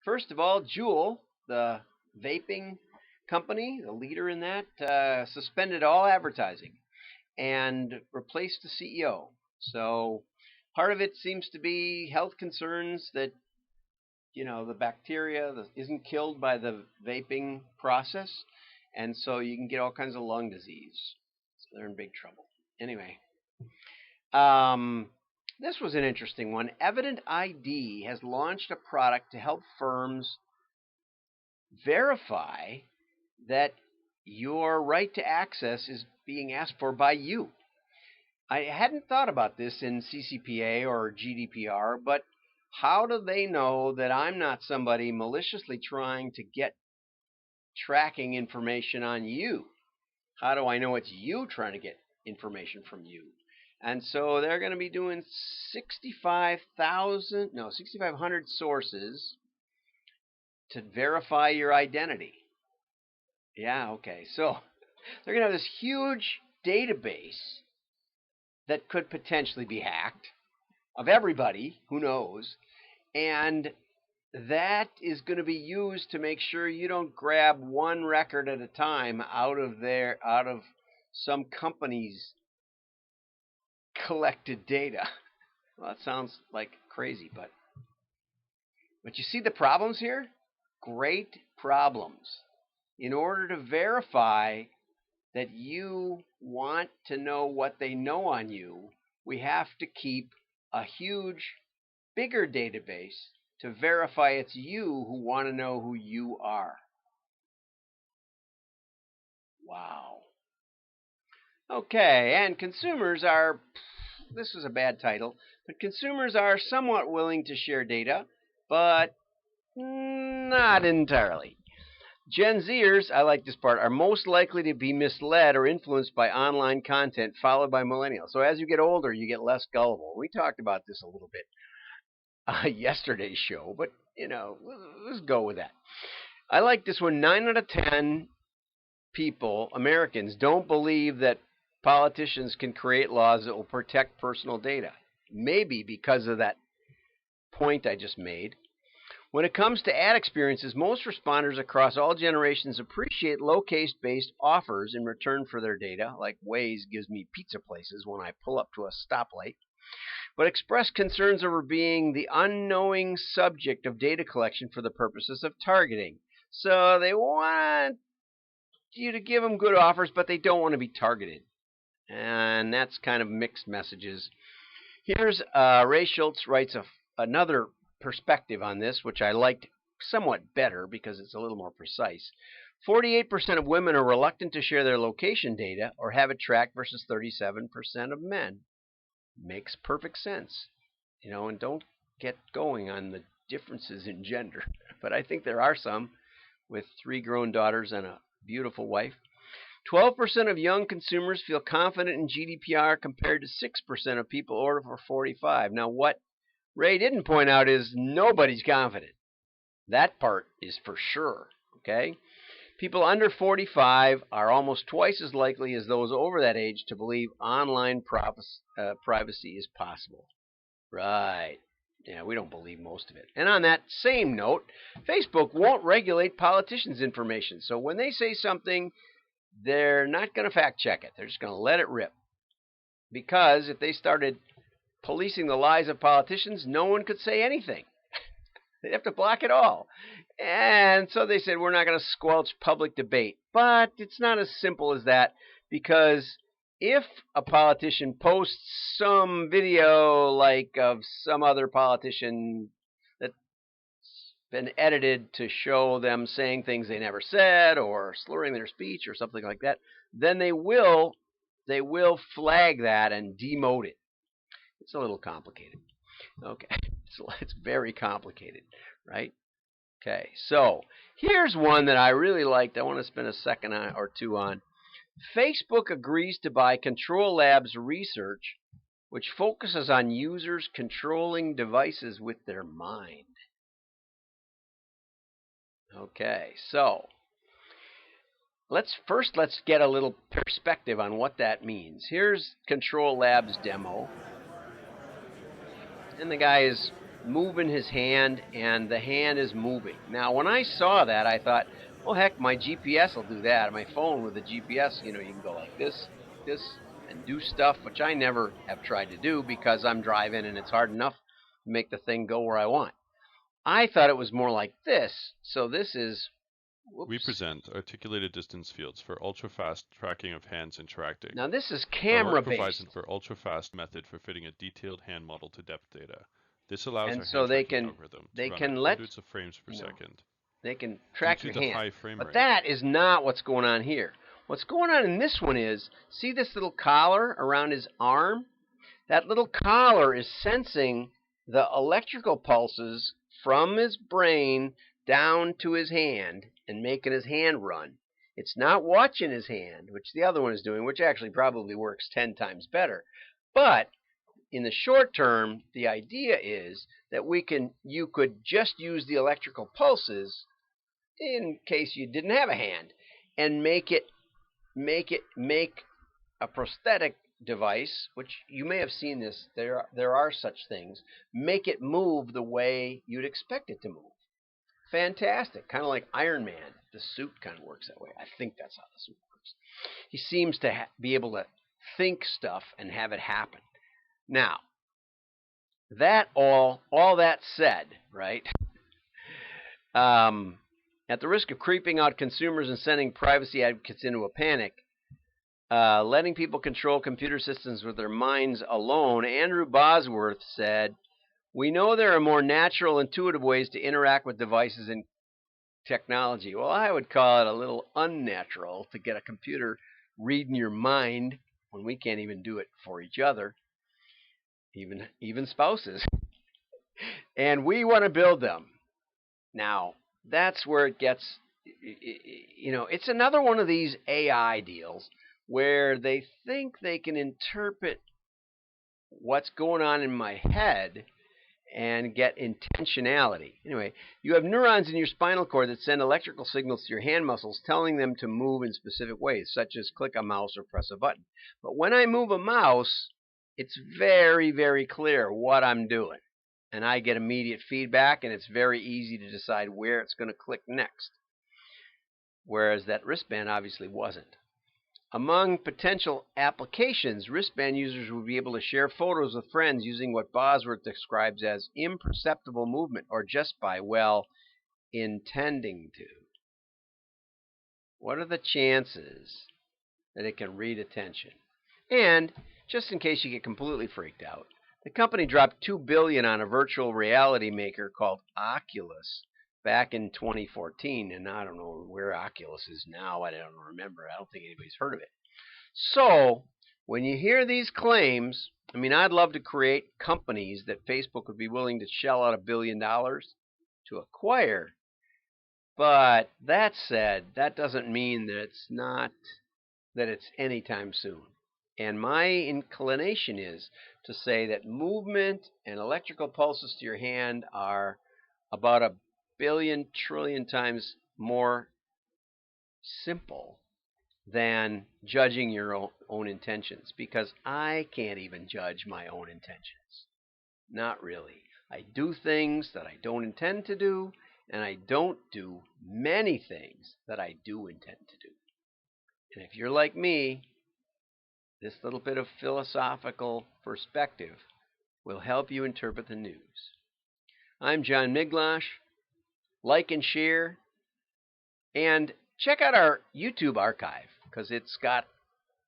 First of all, Juul, the vaping company, the leader in that, suspended all advertising and replaced the CEO. So part of it seems to be health concerns that the bacteria isn't killed by the vaping process, and so you can get all kinds of lung disease. So they're in big trouble. Anyway, um, this was an interesting one. Evident ID has launched a product to help firms verify that your right to access is being asked for by you. I hadn't thought about this in CCPA or GDPR, but how do they know that I'm not somebody maliciously trying to get tracking information on you? How do I know it's you trying to get information from you? And so they're going to be doing 6,500 sources to verify your identity. Yeah, okay. So they're going to have this huge database that could potentially be hacked of everybody, who knows, and that is going to be used to make sure you don't grab one record at a time out of some company's collected data. Well, that sounds like crazy, but you see the problems here? Great problems. In order to verify that you want to know what they know on you, we have to keep a huge, bigger database to verify it's you who want to know who you are. Wow. Okay, and consumers are, this was a bad title, but consumers are somewhat willing to share data, but not entirely. Gen Zers, I like this part, are most likely to be misled or influenced by online content, followed by millennials. So as you get older, you get less gullible. We talked about this a little bit yesterday's show, but let's go with that. I like this one. 9 out of 10 people, Americans, don't believe that politicians can create laws that will protect personal data. Maybe because of that point I just made. When it comes to ad experiences, most responders across all generations appreciate location-based offers in return for their data, like Waze gives me pizza places when I pull up to a stoplight, but express concerns over being the unknowing subject of data collection for the purposes of targeting. So they want you to give them good offers, but they don't want to be targeted. And that's kind of mixed messages. Here's Ray Schultz writes another perspective on this, which I liked somewhat better because it's a little more precise. 48% of women are reluctant to share their location data or have it tracked versus 37% of men. Makes perfect sense. And don't get going on the differences in gender. But I think there are some, with 3 grown daughters and a beautiful wife. 12% of young consumers feel confident in GDPR compared to 6% of people over 45. Now, what Ray didn't point out is nobody's confident. That part is for sure, okay? People under 45 are almost twice as likely as those over that age to believe online privacy is possible. Right. Yeah, we don't believe most of it. And on that same note, Facebook won't regulate politicians' information. So when they say something, they're not going to fact check it. They're just going to let it rip. Because if they started policing the lies of politicians, no one could say anything. They'd have to block it all. And so they said, we're not going to squelch public debate. But it's not as simple as that, because if a politician posts some video like of some other politician that's been edited to show them saying things they never said or slurring their speech or something like that, then they will flag that and demote it. It's a little complicated. Okay, it's very complicated, right? Okay, so here's one that I really liked. I want to spend a second or two on. Facebook agrees to buy Control Labs research, which focuses on users controlling devices with their mind. Okay, so let's get a little perspective on what that means. Here's Control Labs demo, and the guy is moving his hand, and the hand is moving. Now, when I saw that, I thought, well, heck, my GPS will do that. My phone with the GPS, you can go like this, and do stuff, which I never have tried to do because I'm driving and it's hard enough to make the thing go where I want. I thought it was more like this. So this is, whoops. We present articulated distance fields for ultra-fast tracking of hands interacting. Now this is camera-based. provides for ultra-fast method for fitting a detailed hand model to depth data. This allows and our so hand they tracking can algorithm they to run can at let hundreds of frames per second. They can track Due your to the hand. high frame But rate. that is not what's going on here. What's going on in this one is, see this little collar around his arm? That little collar is sensing the electrical pulses from his brain down to his hand and making his hand run. It's not watching his hand, which the other one is doing, which actually probably works 10 times better. But in the short term, the idea is that you could just use the electrical pulses in case you didn't have a hand and make a prosthetic device, which you may have seen this. There are such things. Make it move the way you'd expect it to move. Fantastic. Kind of like Iron Man. The suit kind of works that way. I think that's how the suit works. He seems to be able to think stuff and have it happen. Now, that all that said, right? At the risk of creeping out consumers and sending privacy advocates into a panic, letting people control computer systems with their minds alone, Andrew Bosworth said, "We know there are more natural, intuitive ways to interact with devices and technology." Well, I would call it a little unnatural to get a computer reading your mind when we can't even do it for each other, even spouses. And we want to build them. Now, that's where it gets, it's another one of these AI deals where they think they can interpret what's going on in my head and get intentionality. Anyway, you have neurons in your spinal cord that send electrical signals to your hand muscles, telling them to move in specific ways, such as click a mouse or press a button. But when I move a mouse, it's very, very clear what I'm doing. And I get immediate feedback, and it's very easy to decide where it's going to click next. Whereas that wristband obviously wasn't. Among potential applications, wristband users would be able to share photos with friends using what Bosworth describes as imperceptible movement, or just by, well, intending to. What are the chances that it can read attention? And just in case you get completely freaked out, the company dropped $2 billion on a virtual reality maker called Oculus back in 2014, and I don't know where Oculus is now. I don't remember. I don't think anybody's heard of it. So when you hear these claims, I'd love to create companies that Facebook would be willing to shell out $1 billion to acquire. But that said, that doesn't mean that it's anytime soon. And my inclination is to say that movement and electrical pulses to your hand are about 1 billion trillion times more simple than judging your own intentions, because I can't even judge my own intentions. Not really. I do things that I don't intend to do, and I don't do many things that I do intend to do. And if you're like me, this little bit of philosophical perspective will help you interpret the news. I'm John Miglash. Like and share, and check out our YouTube archive, because it's got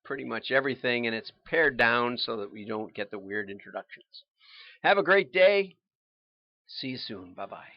pretty much everything, and it's pared down so that we don't get the weird introductions. Have a great day. See you soon. Bye-bye.